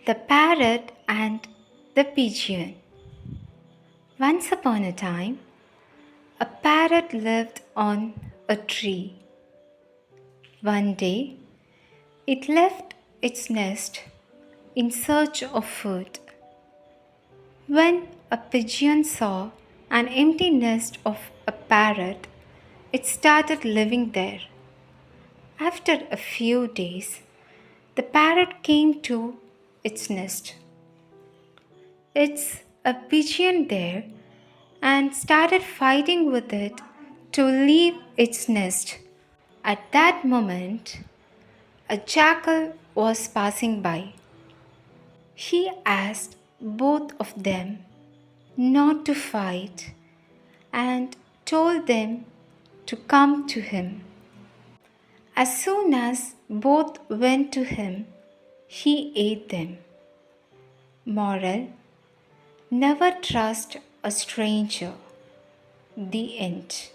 The Parrot and the Pigeon. Once upon a time, a parrot lived on a tree. One day, it left its nest in search of food. When a pigeon saw an empty nest of a parrot, it started living there. After a few days, the parrot came to its nest. It's a pigeon there and started fighting with it to leave its nest. At that moment, a jackal was passing by. He asked both of them not to fight and told them to come to him. As soon as both went to him, he ate them. Moral: never trust a stranger. The end.